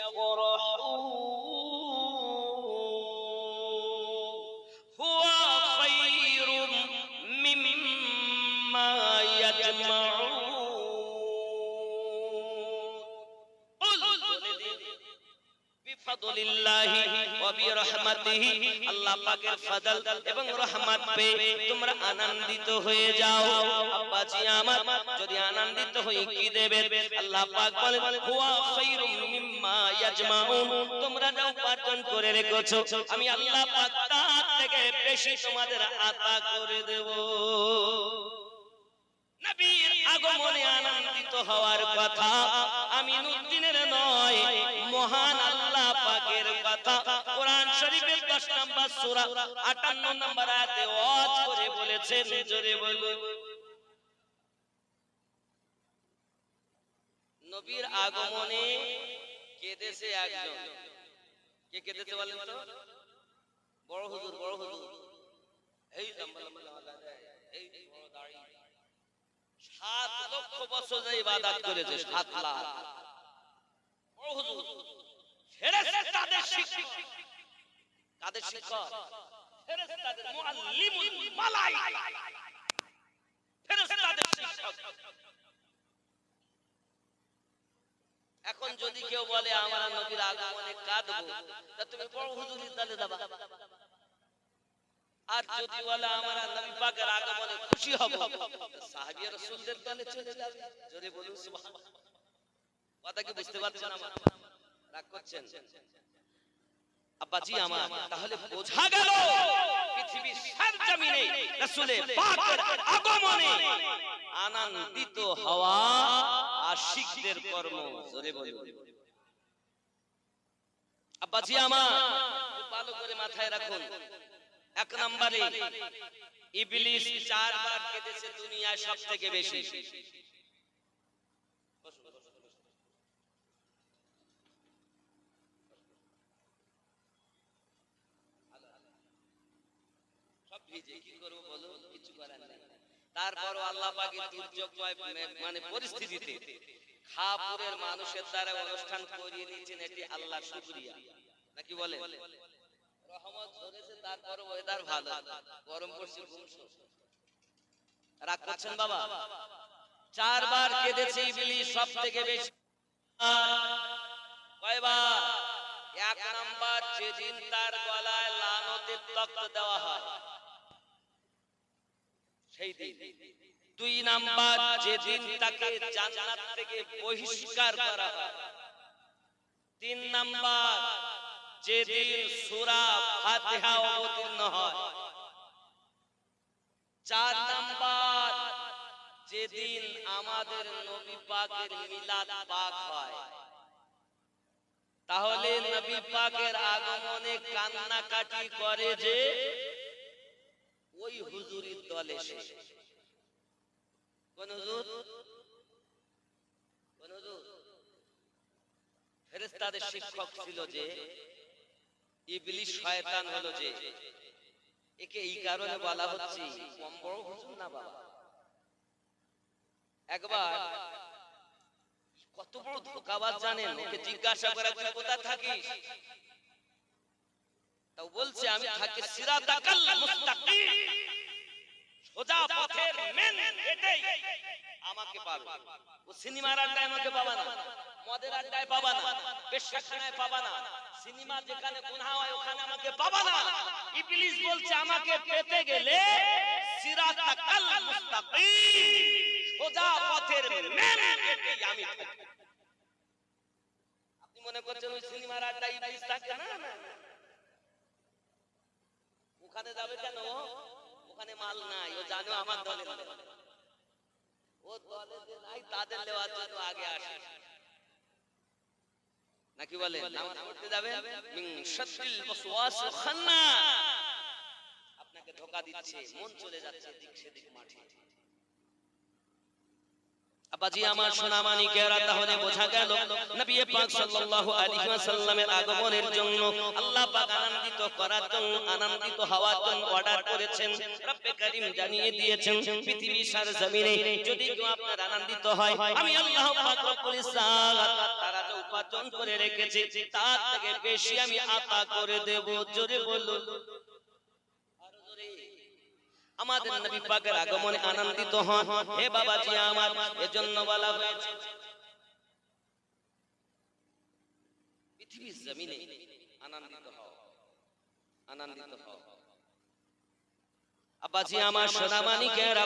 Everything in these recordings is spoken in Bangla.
يفرحوا هو خير مما يجمعون বিফাদলিল্লাহি ওয়া বিরহমাতিহি আল্লাহ পাকের ফজল এবং রহমত পেয়ে তোমরা আনন্দিত হয়ে যাও। আব্বাজি আমার যদি আনন্দিত হয়ে কি দেবে আল্লাহ পাক বলেন হুয়া খায়রুম মিম্মা ইয়াজমাউন, তোমরা যা উপার্জন করে রেখেছো আমি আল্লাহ পাক তার থেকে বেশি তোমাদের আতা করে দেব। নবীর আগমনে আনন্দিত হওয়ার কথা আমিনুদ্দিনের নয়, মহান আল্লাহ পাকের কথা। কোরআন শরীফের 10 নম্বর সূরা 58 নম্বর আয়াতে ওয়াজ করে বলেছেন, জোরে বলুন। নবীর আগমনে কেঁদেছে একজন। কে কেঁদেছে বলেন তো? বড় হুজুর, বড় হুজুর, এই লম্বা লম্বা এই বড় দাড়ি, 7 লক্ষ বছর ধরে ইবাদত করেছে, 7 লাখ। বড় হুজুর ফেরেশতাদের শিক্ষক, কাদের শিক্ষক? ফেরেশতাদের মুআল্লিমুল মালায়েকা, ফেরেশতাদের শিক্ষক। এখন যদি কেউ বলে আমরা নবীর আগমনে কাঁদবো, তা তুমি বড় হুজুরের দলে যাবা। আর যদি বলে আমরা নবী পাকের আগমনে খুশি হব, সাহাবী রাসূলদের দলে চলে যাবে। জোরে বলুন সুবহানাল্লাহ। কথা কি বুঝতে পারছেন? আমার রাগ করছেন আব্বাজি আমার? তাহলে বোঝা গেল পৃথিবীর সরজমিনে রাসূলের পাকের আগমনে আনন্দিত হওয়া আশিকদের কর্ম। জোরে বলুন আব্বাজি আমার, খুব ভালো করে মাথায় রাখুন। 1 নম্বরে ইবলিস 4 বার কেঁদেছে দুনিয়ায় সবথেকে বেশি। সব ভিজে, কি করব বলো, কিছু করার নেই। তারপরও আল্লাহ পাকের দুর্যোগময় মানে পরিস্থিতিতে খাপুরের মানুষের দ্বারা অনুষ্ঠান করিয়ে দিয়েছেন, এটি আল্লাহর শুকরিয়া। নাকি বলে রহমত ঝরেছে, তারপরও ওয়েদার ভালো, গরম পড়ছে, রাগ করছেন বাবা? 4 বার কেঁদেছে ইবলিস সবথেকে বেশি। কয়বার? 1 নাম্বার যেদিন তার গলায় লানতের তক্ত দেওয়া হয় সেই দিন। 2 নাম্বার যেদিন তাকে জান্নাত থেকে বহিষ্কার করা হয়। 3 নাম্বার যেদিন সূরা ফাতিহা অবতীর্ণ হয়। 4 নাম্বার যেদিন আমাদের নবী পাকের মিলাদ পাক হয়। তাহলে নবী পাকের আগমনে কান্নাকাটি করে যে ওই হুজুরের দলে সে। কোন হুজুর? কোন হুজুর? ফেরেশতাদের শিক্ষক ছিল যে, ইবলিস শয়তান হলো যে, একে এই কারণে বলা হচ্ছে কম বড় হুজুর না বাবা। একবার কত বড় ধোঁকাবাজ জানেন? ওকে জিজ্ঞাসা করে তুই কোথা থাকিস? তাও বলছে আমি থাকি সিরাতাকাল মুস্তাকিম, সোজা পথের মেন এটাই আমাকে পাবে। ও সিনেমার আড্ডায় আমাকে পাবা না, মদের আড্ডায় পাবা না, বেশ্যাখানায় পাবা না, সিনেমা যেখানে গুনাহ হয় ওখানে আমাকে পাবা না। ইবলিস বলছে আমাকে পেতে গেলে সিরাতাকাল মুস্তাকিম, সোজা পথের মেন এটাই আমি থাকি। আপনি মনে করছেন ওই সিনেমার আড্ডায় ইবলিস থাকে? না না, ওখানে যাবে কেন? ওখানে মাল নাই, ও জানো আমার দলে, ও দলে যে নাই তাদের নেওয়ার জন্য আগে আসে। নাকি বলে নামাজ পড়তে যাবে মিন শাদ্দিল ওয়াসওয়াসিল খান্নাস, আপনাকে ধোঁকা দিচ্ছে, মন চলে যাচ্ছে দিক সেদিক মাঠে। আবাজি আমার সোনা মানিকেরা, তাহলে বোঝা গেল নবী পাক সাল্লাল্লাহু আলাইহি ওয়াসাল্লামের আগমনের জন্য আল্লাহ পাক আনন্দিত করার জন্য, আনন্দিত হওয়ার জন্য অর্ডার করেছেন। রব্বে কারীম জানিয়ে দিয়েছেন পৃথিবীর সরজমিনে যদি কেউ আপনার আনন্দিত হয়, আমি আল্লাহ পাক রব্বুল ইজ্জাত তারা যে উপার্জন করে রেখেছে তার থেকে বেশি আমি আতা করে দেব। জোরে বলুন, আমাদের নবী পাকের আগমনে আনন্দিত হন। হে বাবাজি আমার, এজন্য বলা হয়েছে পৃথিবীর জমিনে আনন্দিত হও, আনন্দিত হও। আব্বাজি আমার সোনা মানিকেরা,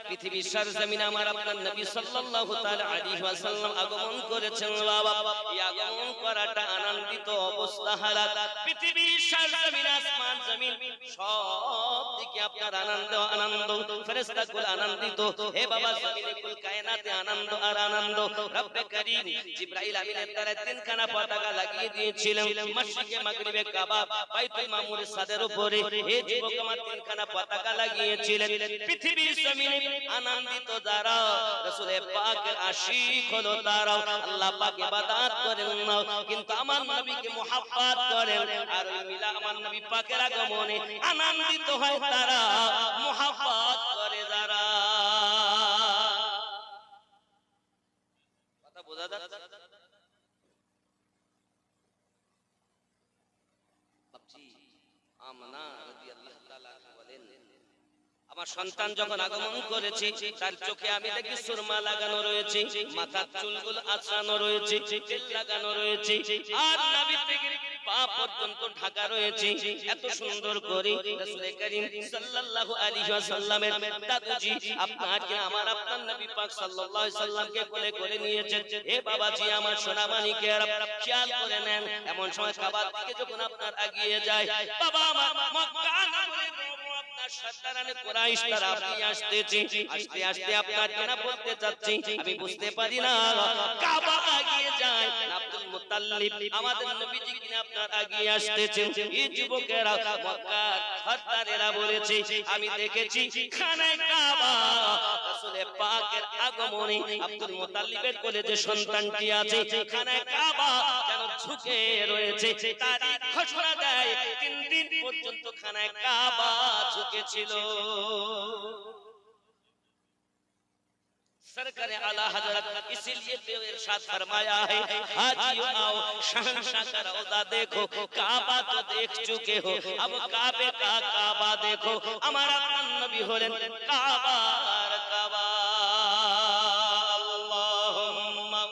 পৃথিবীর সরজমিনে আমার আপনার নবী সাল্লাল্লাহু তাআলা আলাইহি ওয়াসাল্লাম আগমন করেছেন। বাবা, এই আগমন করাটা আনন্দিত অবস্থা হালাত। পৃথিবীর সরজমিনে আসমান জমিন সব দিকে আপনার আনন্দ, আনন্দ। ফেরেশতাকুল আনন্দিত। হে বাবা, জমিনে কুল কায়নাতে আনন্দ আর আনন্দ। রব্বে কারীম জিবরাইল আমিনের দ্বারা তিনখানা পতাকা লাগিয়ে দিয়েছিলেন মশরিকে মাগরিবে কাবা বাইতুল মামুরের ছাদের উপরে। হে যুবক, আমার তিনখানা পতাকা লাগিয়েছিলেন। পৃথিবীর জমিনে আনন্দিত যারা, রাসূলে পাকের আশিক হলো তারা, আল্লাহ পাক ইবাদত করেন না কিন্তু আমার নবীকে মুহাব্বত করেন। আর ওই মিলা আমার নবী পাকের আগমনে আনন্দিত হয় তারা, মুহাব্বত করে যারা। কথা বোঝা যাচ্ছে? বাপজি আমনা রাদিয়াল্লাহু তাআলা বলেন, আমার সন্তান যখন আগমন করেছে তার চোখে আমি দেখি সুরমা লাগানো রয়েছে, মাথার চুলগুলো আঁচড়ানো রয়েছে, তেল লাগানো রয়েছে, আর নাভি থেকে পা পর্যন্ত ঢাকা রয়েছে। এত সুন্দর করে রাসূল করিম সাল্লাল্লাহু আলাইহি ওয়াসাল্লামের দাদুজি আপনাকে, আমার আপনার নবী পাক সাল্লাল্লাহু আলাইহি সাল্লামকে কোলে করে নিয়েছেন। হে বাবাজি আমার সোনা মানিকেরা, খেয়াল করে নেন, এমন সময় কাবার দিকে যখন আপনার এগিয়ে যায়, বাবা আমার মক্কা নগরীর সরদারানে কুরাইশ তারা আপনি আসতেছি, আস্তে আস্তে আপনার কেনা বলতে যাচ্ছি, আমি বুঝতে পারি না কাবা এগিয়ে যায়, আব্দুল মুত্তালিব আমাদের নবীজি কিনা আপনার এগিয়ে আসতেছেন। এই যুবকেরা মক্কার সরদারেরা বলেছে, আমি দেখেছি খানায় কাবা রাসূলে পাকের আগমনে আব্দুল মুত্তালিবের কোলে যে সন্তানটি আছে খানায় কাবা যেন ঝুঁকে রয়েছে। তারই ঘোষণা দেয় 3 দিন পর্যন্ত খানায় কাবা ঝুঁকেছিল। सरकार आला हजरत इसीलिए तो इरशाद फरमाया है, हाजियो आओ शहंशाह का रौदा देखो, काबा तो देख चुके हो, अब काबे का काबा देखो। हमारा नबी होलेन काबा काबा। अल्लाहुम्मा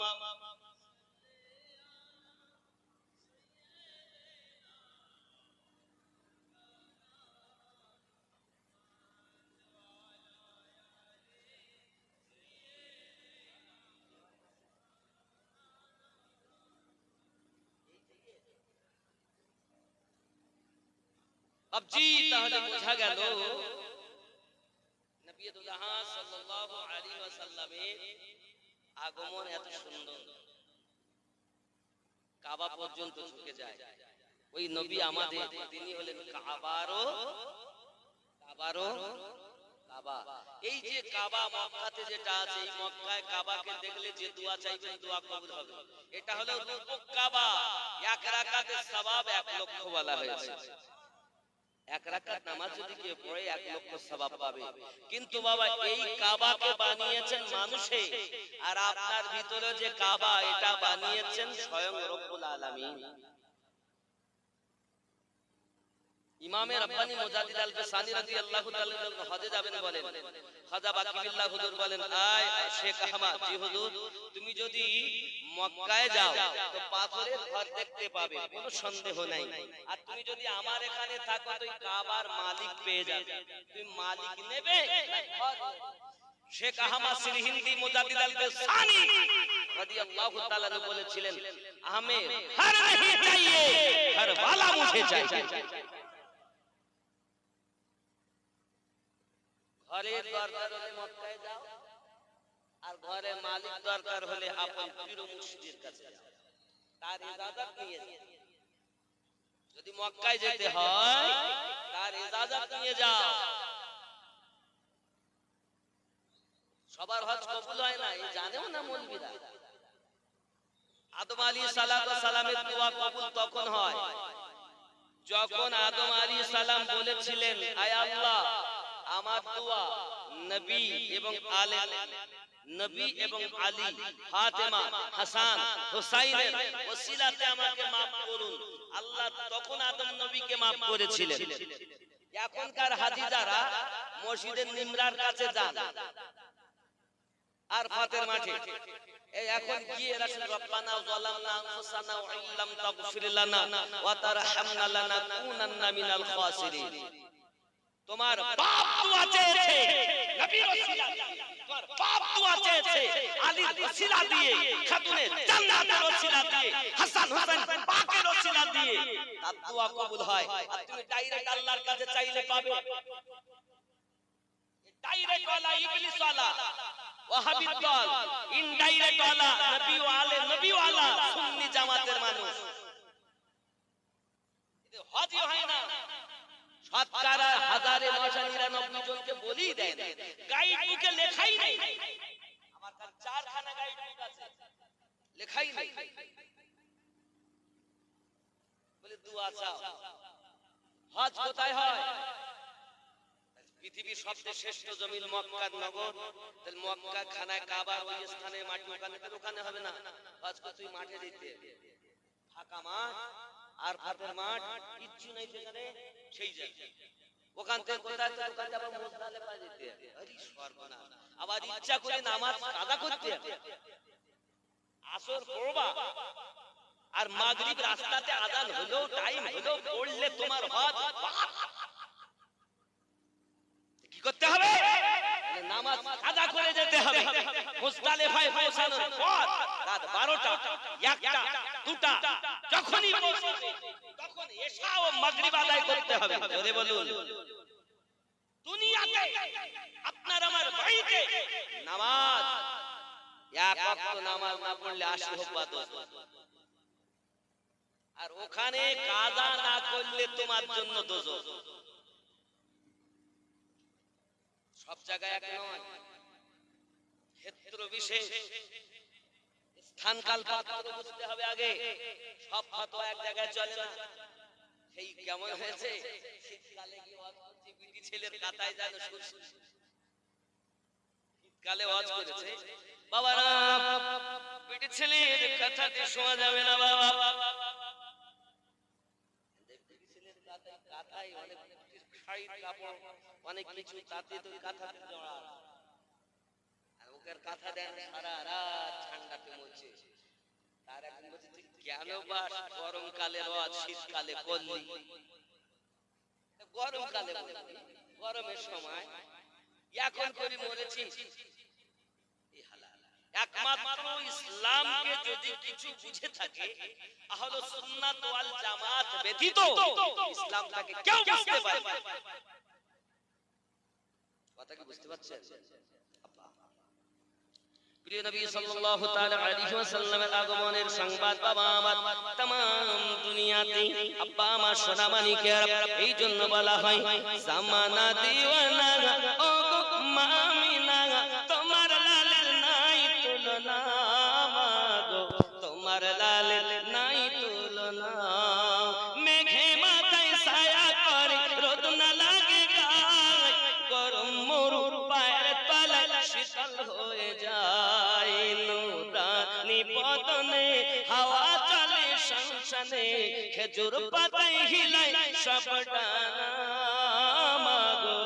अब जी তাহলে বোঝা গেল নবী দুল্লাহ সাল্লাল্লাহু আলাইহি ওয়াসাল্লামের আগমন এত সুন্দর, কাবা পর্যন্ত ঝুঁকে যায়। ওই নবী আমাদের, তিনি হলেন কাবারও কাবা। এই যে কাবা মক্কাতে যেটা আছে, এই মক্কায় কাবাকে দেখলে যে দোয়া চাইবেন দোয়া কবুল হবে। এটা হলো রূপক কাবা। এক রাকাতের সওয়াব 1 লক্ষ বলা হয়েছে। 1 রাকাত নামাজ যদি কেউ পড়ে 1 লক্ষ সওয়াব পাবে। কিন্তু বাবা এই কাবাকে বানিয়েছেন মানুষে, আর আপনার ভিতরে যে কাবা এটা বানিয়েছেন স্বয়ং রব্বুল আলামিন। ইমামে রাব্বানি মুজাদ্দিদ আল-বাসানি রাদিয়াল্লাহু তাআলা যখন হজে যাবেন বলেন, খাজা বাকিবিল্লাহ হুজুর বলেন, আয় শেখ আহমদ, জি হুজুর, তুমি যদি মক্কায় যাও তো পাথরের ঘর দেখতে পাবে, কোনো সন্দেহ নাই। আর তুমি যদি আমার এখানে থাকো তো কাবার মালিক পেয়ে যাবে। তুমি মালিক নেবে ঘর। শেখ আহমদ সিরহিন্দি মুজাদ্দিদ আল-বাসানি রাদিয়াল্লাহু তাআলা বলেছিলেন, हमें घर नहीं चाहिए, घर वाला मुझे चाहिए। ঘরের দরকার হলে মক্কায় যাও, আর ঘরের মালিক দরকার হলে আপন পীর মুর্শিদের কাছে যাও, তার ইজাজত নিয়ে যাও। যদি মক্কায় যেতে হয় তার ইজাজত নিয়ে যাও। সবার হজ কবুল হয় না, এই জানেও না মৌলবীরা। আদম আলাইহিস সালামের দোয়া কবুল তখন হয় যখন আদম আলাইহিস সালাম বলেছিলেন, আয় আল্লাহ, আমার দোয়া নবী এবং আলে নবী এবং আলী, ফাতেমা, হাসান, হুসাইনের ওসিলাতে আমাকে maaf করুন। আল্লাহ তখন আদম নবীকে maaf করেছিলেন। এখনকার হাজী যারা মসজিদের নিমরার কাছে যান আর ফাতের মাঠে, এই এখন গিয়ে রাসূল রব্বানা যালামনা আনফুসানা ওয়া ইল্লাম তাগফির লানা ওয়া তারহামনা লানাকুনান্না মিনাল খাসিরিন। তোমার বাপ দোয়া চেয়েছে নবীর ওসিলা দিয়ে, তোমার বাপ দোয়া চেয়েছে আলীর ওসিলা দিয়ে, খাতুনে জান্নাতের ওসিলা দিয়ে, হাসান হুসাইন পাকের ওসিলা দিয়ে তার দোয়া কবুল হয়। আর তুমি ডাইরেক্ট আল্লাহর কাছে চাইলে পাবে? ডাইরেক্ট ওয়ালা ইবলিস ওয়ালা ওয়াহাবিদ দল, ইনডাইরেক্ট ওয়ালা নবী ও আলে নবী ওয়ালা সুন্নি জামাতের মানুষ, এদের হজই হয় না। শতকরা 1999 জনকে বলেই দেয় না, গাইড বুকে লেখাই নেই। আমার কাছে 4 খানা গাইড বুক আছে, লেখাই নেই। বলে দোয়া চাও। হজ কোথায় হয়? পৃথিবীর সবচেয়ে শ্রেষ্ঠ জমিন মক্কার নগর, তাহলে মক্কা খানায় কাবার ওই স্থানে মাটি, ওখানে হবে না। হজ কো তুই মাঠে দিতে, ফাঁকা মাঠ আর ফাতের মাঠ, কিচ্ছু নাই সেখানে, সেই জায়গায় ওখান থেকে কোথায় তো ওখানে আবার মুজদালিফা যেতে হবে। আরে সর্বনাশ, আবার ইচ্ছা করে নামাজ কাজা করতে হবে। আসর পড়বা আর মাগরিব রাস্তাতে আযান হলো, টাইম হলো, পড়লে তোমার হজ কি করতে হবে? নামাজ কাজা করে যেতে হবে। মুজদালিফায় পৌঁছানোর পর রাত 12টা, 1টা, 2টা যখনই পৌঁছবে তখন এশা ও মাগরিব আদায় করতে হবে। জোরে বলুন। দুনিয়াতে আপনার আমার বাড়িতে নামাজ, এক ওয়াক্ত নামাজ না পড়লে 80 হোক বা 10 আর ওখানে কাজা না করলে তোমার জন্য দোজখ। সব জায়গায় এক নয়, ক্ষেত্র বিশেষ, স্থান কাল পাত্র বুঝতে হবে আগে। সব ফতোয়া এক জায়গায় চলে না। সেই কেমন হয়েছে, শীতকালে কি ওয়াজ করছে, বিটি ছেলের কাতায় জানো, শীতকালে ওয়াজ করেছে, বাবারা বিটি ছেলের কাতাতে শোয়া যাবে না বাবা। বিটি ছেলের কাতায় অনেক শাড়ির কাপড়, অনেক কিছু, তাতে তো কাঁথাতে জড়া, আর ওকে কাঁথা দেন সারা রাত ঠান্ডাতে মরছে। তার এখন বলছে তুই কেন বাস গরমকালে রোজ শীতকালে করলি? গরমকালে গরমের সময় এখন করে মরেছি। একমাত্র ইসলামকে যদি কিছু বুঝে থাকে আহলে সুন্নাত ওয়াল জামাত ব্যতীত ইসলামটাকে কেউ বুঝতে পারে না। কথা কি বুঝতে পারছেন? প্রিয় নবী সাল্লাল্লাহু তাআলা আলাইহি ওয়াসাল্লামের আগমনের সংবাদ বাবা আমার तमाम দুনিয়াতে, আব্বা আমার সোনা মানিকের, এই জন্য বলা হয় জামানা দিওয়ানা ও গো মামিনা, তোমার লালের নাই তুলনা মাগো, তোমার লালের নাই তুলনা। মেঘে মাথায় ছায়া করে, রোদ না লাগে গায়, গরম মরু পায়ের তলায় শীতল হয়ে যায়। নুরানি বদনে হাওয়া চলে সংসানে, খেজুর পাতায় হিলায় সব ডানা মাগো,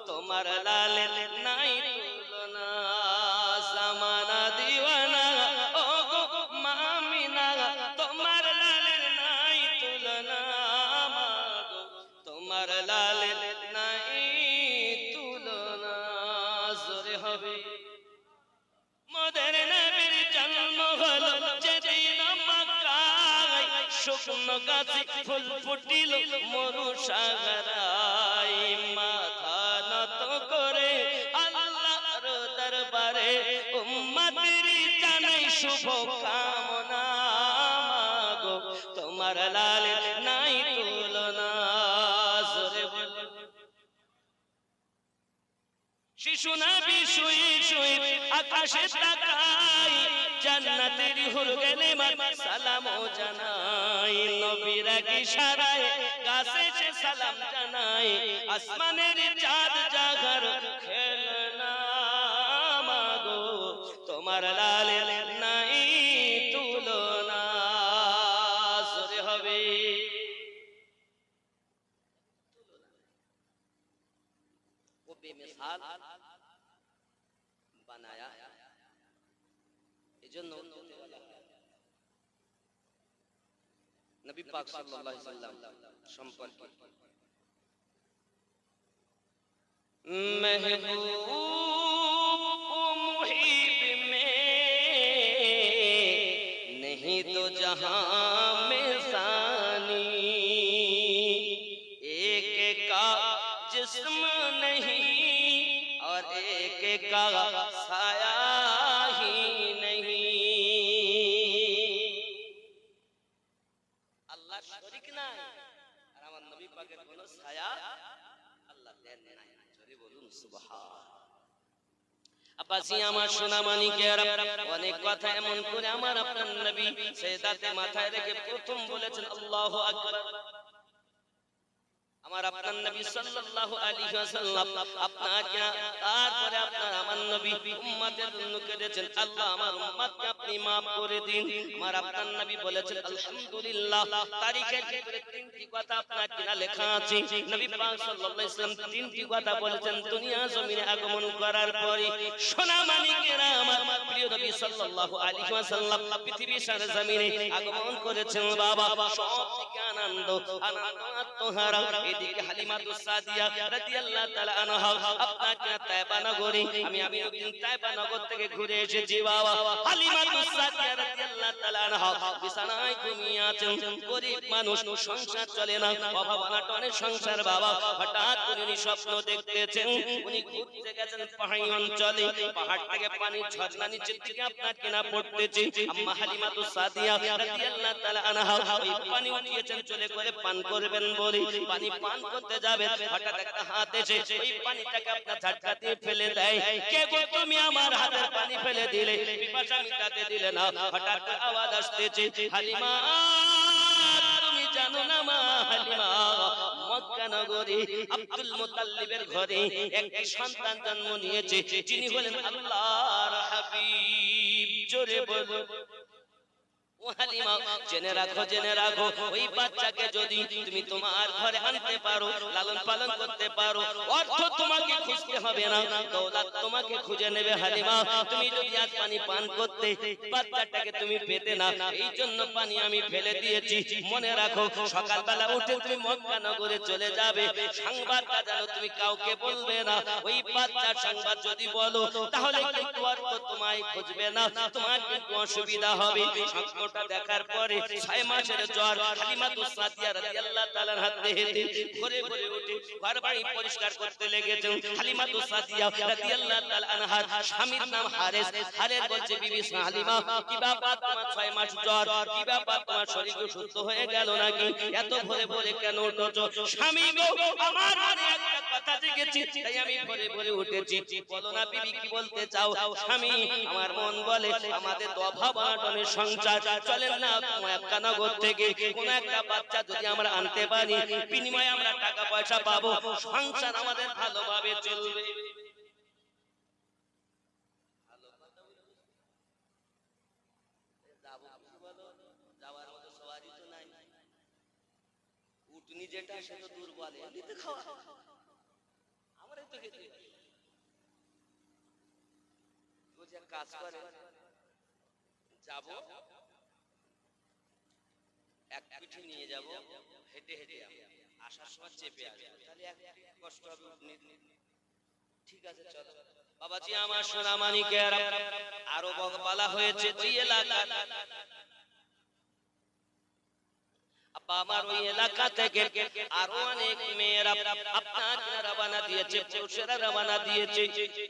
তোমার লালের নাই তুলনা। জামানা দিওয়ানা ও গো মামিনা, তোমার লালের নাই তুলনা মাগো, তোমার লালের নাই তুলনা। জোরে হবে। মোদের নবীর জন্ম হলো যেদিন মক্কায়, শুকনো গাছে ফুল ফুটিল মরু সাগরায়। মাথা নত করে আল্লাহর দরবারে উম্মতের জানাই শুভ কামনা মাগো, তোমার লালের নাই তুলনা। জোরে বলুন। শিশু নবী শুয়ে শুয়ে আকাশে তাকাই জান্নাতের হুরগেলে সালাম জানাই নবীর ইশারায় গাছে সে সালাম জানাই আসমানের চাঁদ জাগার খেলনা মাগো তোমার লালে নাই তুলনা জোরে হবে ও বেমিসাল বানায়া এজন্য নবী পাক সাল্লাল্লাহু আলাইহি ওয়াসাল্লাম সম্পর্কে महबूब मुहिब में नहीं तो जहां में सानी एक का जिस्म नहीं और एक का साया ही नहीं अल्लाह शरीक ना और हमारे नबी पाकेर कोनो साया अल्लाह देन নাই বলুন সুবহান আব্বাসি আমার সোনা মানিকেরা অনেক কথা এমন করে আমার আপনার নবী সেজদাতে মাথায় রেখে প্রথম বলেছেন আল্লাহু আকবার আমার আপনার নবী সাল্লাল্লাহু আলাইহি ওয়াসাল্লাম আপনাকে তারপরে আপনার আমার নবী উম্মতের জন্য কেঁদেছেন আল্লাহ আমার উম্মতকে আপনি maaf করে দিন আমার আপনার নবী বলেছেন আলহামদুলিল্লাহ তারিখের ভিতরে তিনটি কথা আপনার কিনা লেখা আছে নবী পাক সাল্লাল্লাহু আলাইহি ওয়াসাল্লাম তিনটি কথা বলেছেন দুনিয়া জমিনে আগমন করার পরে সোনা মানিকেরা আমার প্রিয় নবী সাল্লাল্লাহু আলাইহি ওয়াসাল্লাম পৃথিবীর সরজমিনে আগমন করেছেন বাবা সব থেকে আনন্দ আত্মহারা এদিকে হালিমাতুস সাদিয়া রাদিয়াল্লাহু তাআলা আনহা আপনাকে তায়েবা নগরী আমি একদিন তায়েবা নগর থেকে ঘুরে এসেছি বাবা হালিমাতুস সাদিয়া রাদিয়াল্লাহু তাআলা আনহা বিছানায় ঘুমিয়ে আছেন গরীব মানুষ সংসার চলে না অভাব অনটনের সংসার বাবা হঠাৎ উনি স্বপ্ন দেখতেছেন উনি ঘুরতে গেছেন পাহাড়ি অঞ্চলে পাহাড় থেকে পানির ঝর্ণা নিচের দিকে আপনার কেনা পড়তেছে আম্মা হালিমাতুস সাদিয়া রাদিয়াল্লাহু তাআলা আনহা ওই পানি উঠিয়েছেন চলে করে পান করবেন বলে পানি পান করতে যাবে হঠাৎ একটা হাত এসে ওই পানিটাকে আপনার ঝটকা দিয়ে ফেলে দেয় কে গো তুমি আমার হাতের পানি ফেলে দিলে পিপাসা মিটাতে দিলে না হঠাৎ আওয়াজ আসতেছে হালিমা তুমি জানো না মা হালিমা মক্কা নগরে আব্দুল মুত্তালিবের ঘরে একটি সন্তান জন্ম নিয়েছে যিনি হলেন আল্লাহর হাবিব জোরে বলো ও হালিমা জেনে রাখো ওই বাচ্চাকে যদি তুমি তোমার ঘরে আনতে পারো লালন পালন করতে পারো অর্থ তোমাকে খুঁজতে হবে না দৌলত তোমাকে খুঁজে নেবে হালিমা তুমি যদি আজ পানি পান করতে বাচ্চাটাকে তুমি পেতে না এই জন্য পানি আমি ফেলে দিয়েছি মনে রাখো সকালবেলা উঠে তুমি মক্কা নগরে চলে যাবে সংবাদটা জানো তুমি কাউকে বলবে না ওই বাচ্চার সংবাদ যদি বলো তাহলে কিন্তু অর্থ তোমায় খুঁজবে না তোমার কিন্তু অসুবিধা হবে স্বপ্নটা দেখার পরে 6 মাসের জ্বর হালিমাতুস সাদিয়া রাদিয়াল্লাহু তাআলার হাত থেকে ঘরে ঘরে উঠে ঘর বাড়ি পরিষ্কার করতে লেগেছেন হালিমাতুস সাদিয়া রাদিয়াল্লাহু তাআলা আনহার স্বামীর নাম হারেস বলছে বিবি হালিমা কি ব্যাপার তোমার 6 মাস জ্বর কি ব্যাপার তোমার শরীর সুস্থ হয়ে গেল নাকি এত ভোরে ভোরে কেন উঠছো স্বামী গো আমার মনে একটা কথা জেগেছে তাই আমি ভোরে ভোরে উঠেছি বলো না বিবি কি বলতে চাও স্বামী আমার মন বলে আমাদের তো অভাব অনটনের সংসার চলেন না মক্কা নগর থেকে কোন একটা বাচ্চা যদি আমরা আনতে পারি বিনিময়ে আমরা টাকা পয়সা পাবো সংসার আমাদের ভালোভাবে চলবে যাওয়ার মতো সওয়ারি তো নাই উটনি যেটা সেটা দুর্বল এমনিতে খাওয়া আমরা তো খেতে বুঝে কাজ করে যাব এক পিঠে নিয়ে যাব হেঁটে হেঁটে আসার সময় চেপে আসবে তাহলে এক কষ্ট হবে উঠনি ঠিক আছে চলো বাবাজি আমার সোনা মানিকের আরো বলা হয়েছে ওই এলাকা আমার ওই এলাকা থেকে আরো অনেক মেয়েরা আপনার রওনা দিয়েছে পুরুষেরা রওনা দিয়েছে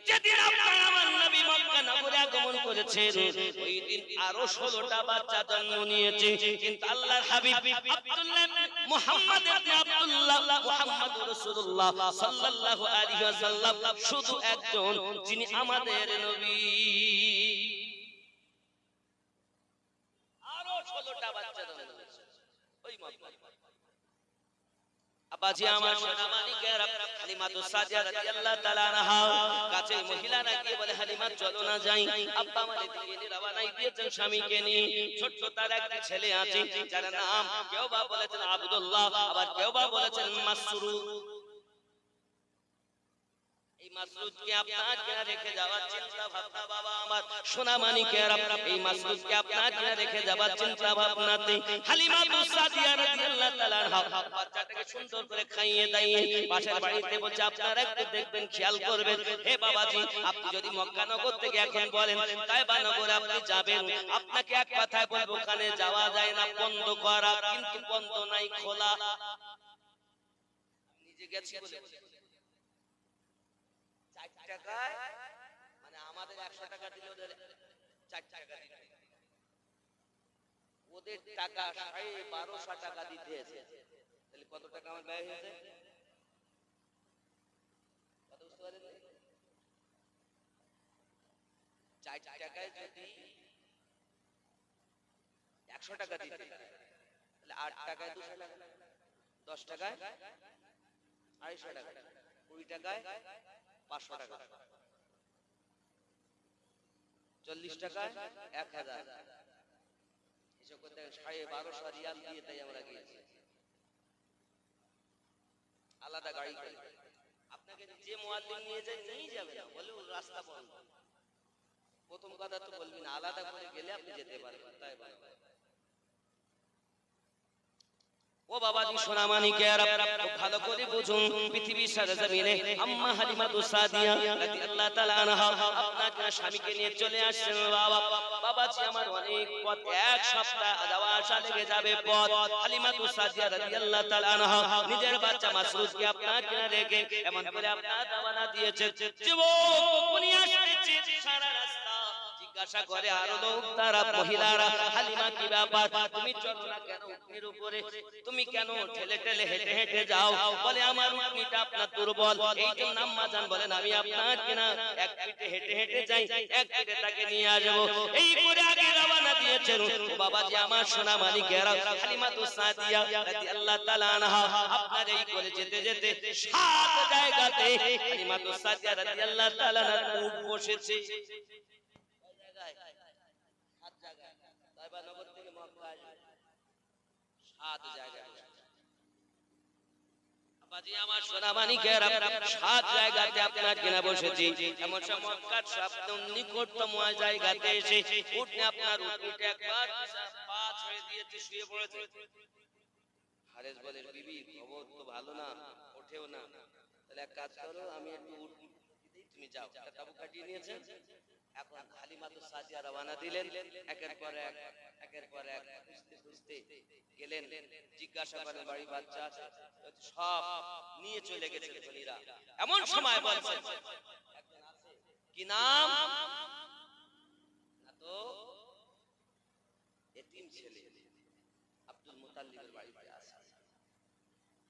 যেদিন আপনার আমার নবী মক্কা নগরে আগমন করেছেন ওই দিন আরো 16টা বাচ্চা জন্ম নিয়েছে কিন্তু আল্লাহর হাবিব আব্দুল্লাহ মুহাম্মদ ইবনে আব্দুল্লাহ মুহাম্মদুর রাসূলুল্লাহ সাল্লাল্লাহু আলাইহি ওয়াসাল্লাম শুধু একজন যিনি আমাদের নবী আরো 16টা বাচ্চা জন্ম নিয়েছে ওই মক্কা আবাজি আমার সোনা মানিকেরা হালিমাতুস সাদিয়া রাদিয়াল্লাহু তাআলা আনহা কাছে মহিলারা গিয়ে বলে হালিমা চলো না যাই আব্বা আমাদের দিকে নিয়ে রওনা দিয়েছেন স্বামীকে নিয়ে ছোট্ট তার একটা ছেলে আছে যার নাম কেউ বা বলেছেন আব্দুল্লাহ আবার কেউ বা বলেছেন মাসরুর এই মাসরুদকে আপনাকে রেখে যাওয়ার চিন্তা ভাবনা বাবা আমার সোনা মানিকেরা এই মাসরুদকে আপনাকে রেখে যাওয়ার চিন্তা ভাবনাতে হালিমাতুস সাদিয়া রাদিয়াল্লাহু তাআলা আনহা বাচ্চাটাকে সুন্দর করে খাইয়ে দাইয়ে পাশের বাড়িতে বলছে আপনারা একটু দেখবেন খেয়াল করবেন হে বাবাজি আপনি যদি মক্কা নগর থেকে এখন বলেন তাইবা নগরে আপনি যাবেন আপনাকে এক কথায় বলবো ওখানে যাওয়া যায় না বন্ধ করা কিন্তু বন্ধ নাই খোলা নিজে গেছি বলে 4 টাকায় মানে আমাদের 100 টাকা দিলে ওদের 4 টাকা দিতে ওদের টাকা 1250 টাকা দিতে আছে তাহলে কত টাকা আমার ব্যয় হয়েছে কত বুঝতে পারেন 4 টাকায় যদি 100 টাকা দিতে তাহলে 8 টাকায় 200 টাকা 10 টাকায় 250 টাকা 20 টাকায় 500 টাকা 40 টাকায় 1000 এসব করতে 1250 রিয়াল দিয়ে তাই আমরা গিয়েছি আলাদা গাড়ি করে আপনাকে যে মুয়াজ্জিন নিয়ে যায় নিয়ে যাবে না বলে ওর রাস্তা বন্ধ প্রথম কথা তো বলবি না আলাদা করে গেলে আপনি যেতে পারবেন তাই বলে ও বাবাজি সোনা মানিকেরা খুব ভালো করে বুঝুন পৃথিবীর সরজমিনে আম্মা হালিমাতুস সাদিয়া রাদিয়াল্লাহু তাআলা আনহা আপনাকে স্বামীকে নিয়ে চলে আসছেন বাবা বাবাজি আমার অনেক পথ এক সপ্তাহ যাওয়া আসা লেগে যাবে পথ হালিমাতুস সাদিয়া রাদিয়াল্লাহু তাআলা আনহা নিজের বাচ্চা মাসরুদকে আপনাকে রেখে এমন করে আপনার দাওয়ানা দিয়েছে যুবক উনি আসছে সারা রাস্তা জিজ্ঞাসা করে আরো লোক তারা মহিলারা হালিমা কি ব্যাপার তুমি চলো না কেন উটনির উপরে তুমি কেন ঠেলে ঠেলে হেঁটে হেঁটে যাও বলে আমার উটনিটা আপনার দুর্বল এই জন্য আম্মা জান বলেন আমি আপনার কিনা এক পিঠে হেঁটে হেঁটে যাই এক পিঠে তাকে নিয়ে আসবো এই করে আগে রওনা দিয়েছেন ও বাবাজি আমার সোনা মানিকেরা হালিমাতুস সাদিয়া রাদিয়াল্লাহু তাআলা আনহা আপনার এই করে যেতে যেতে 7 জায়গাতে হালিমাতুস সাদিয়া রাদিয়াল্লাহু তাআলা উট বসেছে নগর থেকে মক্কা 7 জায়গায় বাবাজি আমার সোনা মানিকেরা 7 জায়গাতে আপনার কিনা বসেছি এমন সব মক্কার সবচেয়ে নিকটতম জায়গাতে এসে উঠনে আপনার উটনিটা একবার পা ছেড়ে দিয়েছে শুয়ে পড়েছে হারেস বলে বিবি খবর তো ভালো না ওঠেও না তাহলে এক কাজ করো আমি একটু উঠি তুমি যাও তাবু কাটিয়ে নিয়েছেন এখন হালিমাতুস সাদিয়া রওনা দিলেন একের পর এক খুঁজতে খুঁজতে গেলেন জিজ্ঞাসা করেন বাড়ি বাচ্চা আছে সব নিয়ে চলে গেছে ধনীরা এমন সময় বলছেন একজন আছে কি নাম না তো এতিম ছেলে আব্দুল মুতাল্লিবের বাড়িতে আছে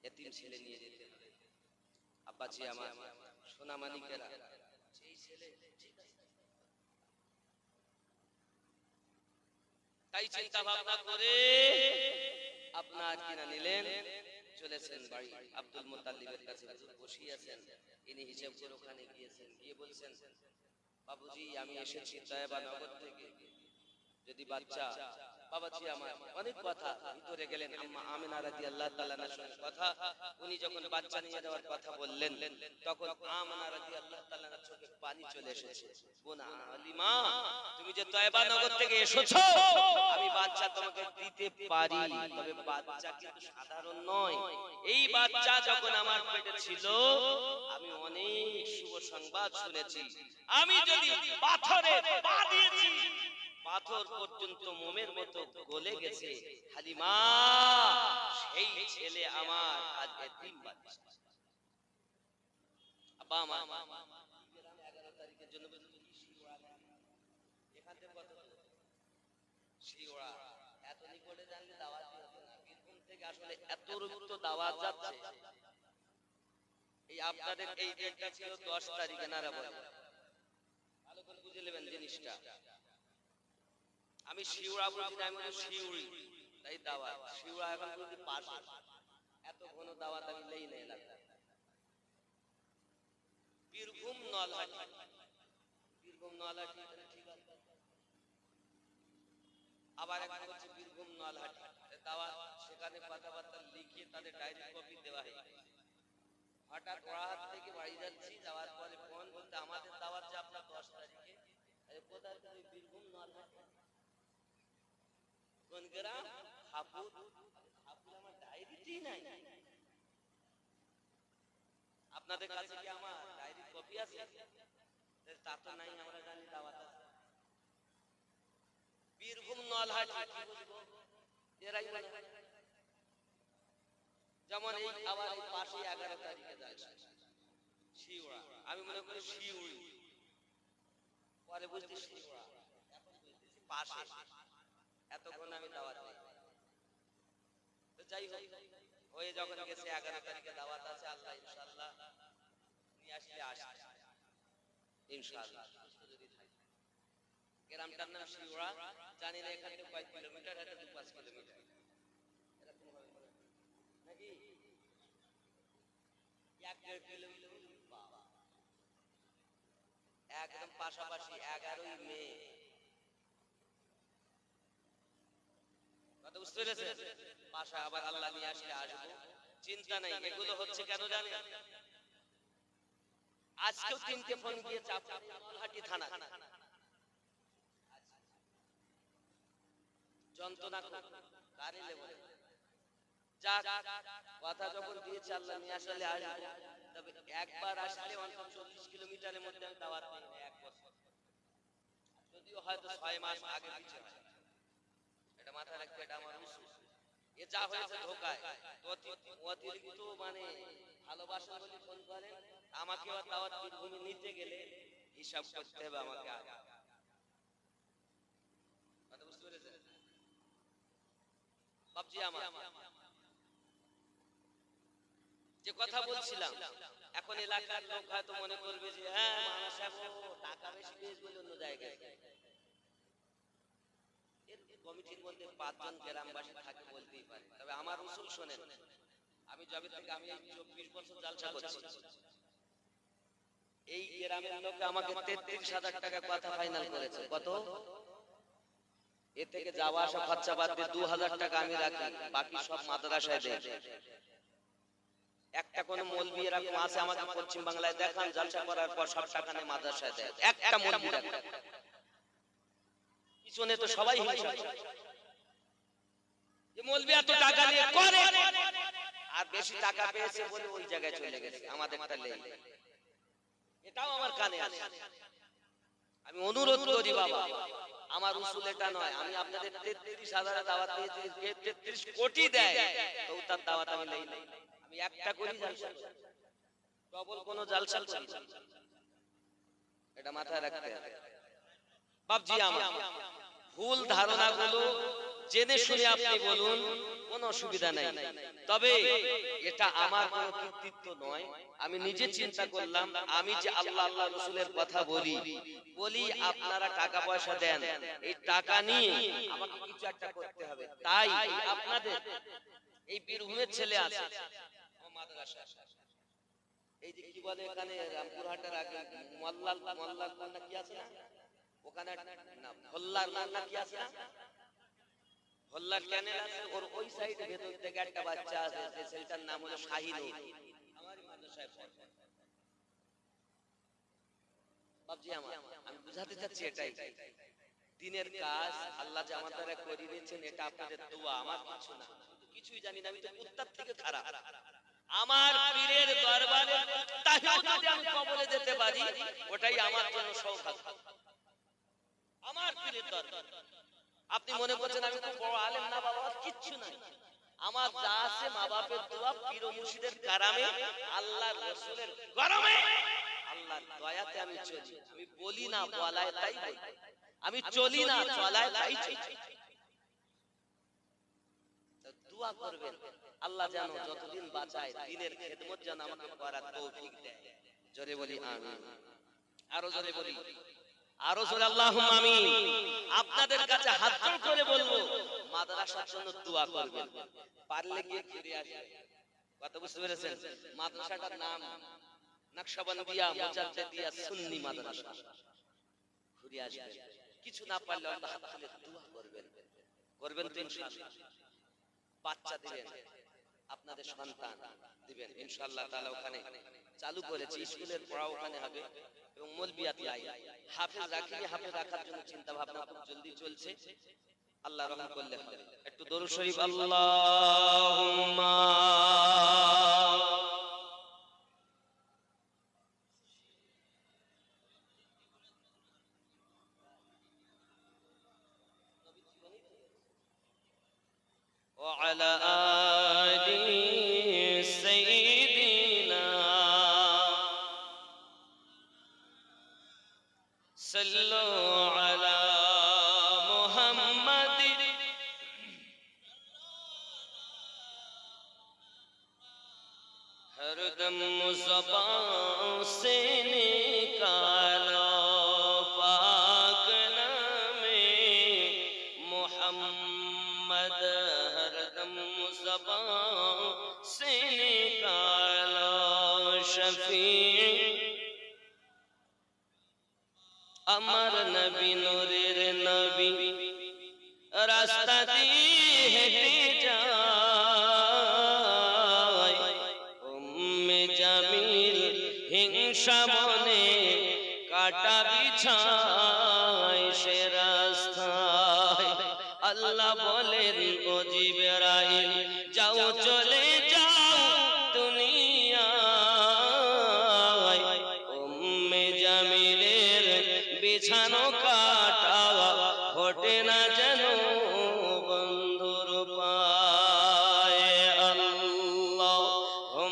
এতিম ছেলে নিয়ে যেতে আব্বাজি আমার সোনা মানিকেরা সেই ছেলে ঠিক আছে তাই চিন্তা ভাবনা করে আপনার কিনা নিলেন চলেছেন বাড়ি আব্দুল মুতাল্লিবের কাছে হুজুর বসে আছেন ইনি হিসাব করে ওখানে গিয়েছেন গিয়ে বলছেন বাবুজি আমি এসেছি তায়েবা নগর থেকে যদি বাচ্চা বাবাজি আমার অনেক কথা ভিতরে গেলেন আম্মা আমিনা রাদিয়াল্লাহু তাআলা আনহার সঙ্গে কথা উনি যখন বাচ্চা নিয়ে যাওয়ার কথা বললেন তখন আমিনা রাদিয়াল্লাহু তাআলা আনহার চোখে পানি চলে এসেছে বোনা হালিমা তুমি যে তায়েবা নগর থেকে এসেছো আমি বাচ্চা তোমাকে দিতে পারি তবে বাচ্চা কিন্তু সাধারণ নয় এই বাচ্চা যখন আমার পেটে ছিল আমি অনেক শুভ সংবাদ শুনেছি আমি যদি পাথরে পা দিয়েছি পাথর পর্যন্ত মোমের মতো গলে গেছে হালিমা সেই ছেলে আমার আজ এতিম বাচ্চা আব্বা আমার 11 তারিখের জন্য শিওড়া এত নিকটে জানলে দাওয়াত হতো না। বীরভূম থেকে আসলে এত রক্ত দাওয়াত যাচ্ছে। এই আপনাদের এই ডেটটা ছিল 10 তারিখে নারা বলে, ভালো করে বুঝে নেবেন জিনিসটা। আমি শিওড়া বলছি না, আমি বলি শিউড়ি, তাই দাওয়াত। শিওড়া এখন যদি পাশে, এত ঘন দাওয়াত আমি নেই না এলাকা। বীরভূম নলহাটি, বীরভূম নলহাটি ঠিক আছে। আবার একটা হচ্ছে বীরভূম নলহাটি দাওয়াত, সেখানে কথাবার্তা লিখিয়ে তাদের ডায়েরি কপি দেওয়া হয়। হঠাৎ ওরা হাত থেকে বাড়ি যাচ্ছি, যাওয়ার পরে ফোন বলতে আমাদের দাওয়াত যে আপনার 10 তারিখে। কোথায়? বীরভূম নলহাটি। কোন গ্রাম? হাপুর। হাপুর আমার ডায়েরিতেই নাই। আপনাদের কাছে কি আমার ডায়েরি কপি আছে? তা তো নাই, আমরা জানি দাওয়াত আছে। বীরভূম নলহাটি কি বুঝবো? এরাই যেমন এই আবার এই পাশে 11 তারিখে যায় শিওড়া, আমি মনে করি শিউড়ি, পরে বুঝতে শিওড়া, এখন বুঝতেছি পাশে। এতক্ষণ আমি দাওয়াত নেই। তো যাই হোক, হয়ে যখন গেছে 11 তারিখে দাওয়াত আছে, আল্লাহ ইনশাআল্লাহ নিয়ে আসলে আসবে ইনশাআল্লাহ, যদি থাকে। গ্রামটার নাম শিওড়া, জানি না এখান থেকে কয় কিলোমিটার, এটা 2-5 কিলোমিটার এরকম হবে নাকি, 1-1.5 কিলোমিটার। একদম পাশাপাশি। 11ই মে, কথা বুঝতে পেরেছেন? পাশা আবার আল্লাহ নিয়ে আসলে আসবো, চিন্তা নাই। এগুলো হচ্ছে কেন জানেন? আজকেও 3টে ফোন দিয়ে চাপ নলহাটি থানা যন্ত্রণা কারে লেবো। যাক, কথা যখন দিয়েছে আল্লাহ নিয়ে আসলে আসবো, তবে একবার আসলে অন্তত 40 কিলোমিটারের মধ্যে আমি দাওয়াত পাই না। 1 বছর, যদিও হয়তো 6 মাস আগে পিছে হয়, এটা মাথায় রাখবে। এটা আমার উসুল। এ যা হয়েছে ধোকায়, অতিরিক্ত মানে ভালোবাসা বলে ফোন করেন আমাকে। আর দাওয়াত বীরভূমে নিতে গেলে হিসাব করতে হবে আমাকে আগে। কথা বুঝতে পেরেছেন বাপজি? আমার যে কথা বলছিলাম, এখন এলাকার লোক হয়তো মনে করবে যে হ্যাঁ মামা সাহেব টাকা বেশি পেয়েছে বলে অন্য জায়গায়। কমিটির মধ্যে 5 জন গ্রামবাসী থাকে বলতেই পারে, তবে আমার উসুল শোনেন। আমি যবে থেকে আমি 24 বছর জালসা করছি, এই গ্রামের লোক আমাকে 33,000 টাকা কথা ফাইনাল করেছে। কত? এ থেকে যাওয়া আসা খরচা বাদ দিয়ে 2,000 টাকা আমি রাখি, বাকি সব মাদ্রাসায় দেয়। একটা কোন মৌলবি এরকম আছে আমাকে পশ্চিম বাংলায় দেখান, জালসা করার পর সব টাকা নিয়ে মাদ্রাসায় দেয়। একটা মৌলবি পিছনে তো সবাই হিংসা করে। যে মৌলবি এত টাকা নিয়ে করে, আর বেশি টাকা পেয়েছে বলে ওই জায়গায় চলে গেছে, আমাদেরটা লেই। এটাও আমার কানে আসে। আমি অনুরোধ করি বাবা, আমার উসুল এটা নয়। আমি আপনাদের 33,000 দাওয়াত দিয়েছি, 33 কোটি দেয় তো তার দাওয়াত আমি নেই। আমি একটা করি জালসা, ডবল কোন জালসা করি, এটা মাথায় রাখতে হবে বাপজি। আমার ভুল ধারণাগুলো জেনে শুনে আপনি বলুন, কোনো অসুবিধা নাই। তবে এটা আমার কোনো কৃতিত্ব নয়। আমি নিজে চিন্তা করলাম, আমি যে আল্লাহ আল্লাহ রাসূলের কথা বলি, আপনারা টাকা পয়সা দেন, এই টাকা নিয়ে আমাকে কিছু একটা করতে হবে। তাই আপনাদের এই বীরভূমের ছেলে আছে মাদ্রাসা, এই যে কি বলে এখানে রামপুরহাটের আগে মোল্লাল না কি আছে না, ওখানে না ভোল্লার না কি আছে না, ভোল্লার ক্যানেল আছে, ওর ওই সাইডে ভেতর থেকে একটা বাচ্চা আছে, যে ছেলেটার নাম হলো শাহিনুর, আমারই মাদ্রাসায় পড়ে। বাপজি আমার, আমি বুঝাতে চাচ্ছি এটাই, দিনের কাজ আল্লাহ যে আমার দ্বারা করে দিয়েছেন, এটা আপনাদের দোয়া, আমার কিছু না। কিছুই জানি না, আমি তো কুত্তার থেকে খারাপ। আমার পীরের দরবারে তাহিও যদি আমি কবরে যেতে পারি, ওটাই আমার জন্য সৌভাগ্য। আমার পীরের দরবার, আপনি মনে করছেন আমি খুব বড় আলেম, না বাবা, কিচ্ছু নাই। আমার যা আছে মা বাপের দোয়া, পীর ও মুর্শিদের কারামে, আল্লাহর রাসূলের গরমে, আল্লাহর দয়াতে আমি চলি। আমি বলি না বলায় তাই বলি, আমি চলি না চলায় তাই চলি। দোয়া করবেন আল্লাহ যেন যতদিন বাঁচায় দিনের খেদমত যেন আমাকে করার তৌফিক দেয়। জোরে বলি আমিন, আরো জোরে বলি, আরো জোরে আল্লাহুম্মা আমিন। আপনাদের কাছে হাত জোড় করে বলবো মাদ্রাসার জন্য দোয়া করবেন, পারলে গিয়ে ঘুরে আসবেন। কথা বুঝতে পেরেছেন? মাদ্রাসাটার নাম নকশবন্দিয়া মুজাদ্দিদিয়া সুন্নি মাদ্রাসা। ঘুরে আসবেন, কিছু না পারলে আল্লাহ হাত তুলে দোয়া করবেন, করবেন তো ইনশাআল্লাহ। বাচ্চা দিবেন, আপনাদের সন্তান দিবেন ইনশাআল্লাহ তাআলা। ওখানে চালু করেছে, স্কুলের পড়া ওখানে হবে এবং মলবিয়াতি আই হাফেজ রাখি, হাফেজ রাখার জন্য চিন্তা ভাবনা খুব জলদি চলছে। আল্লাহ রহম করলে হবে। একটু দরুদ শরীফ আল্লাহুম্মা ওয়া আলা আলি সাইয়্যিদিনা সাল্লু আলা মুহাম্মাদিন हरदम ज़बान से निकालो पाक नामे मोहम्मद, हरदम ज़बान से निकालो शफी अमर नबी नूरेर नबी रास्ता दिए हेटे যায় উম্মে জামিল হিংসা মনে কাটা বিছায় সে রাস্তায়। আল্লাহ বলেন ও জিবরাইল যাও চলে যাও দুনিয়ায়, উম্মে জামিলের বিছানো কাটা ঘটে না যেন বন্ধুর পায়। আল্লাহুম্মা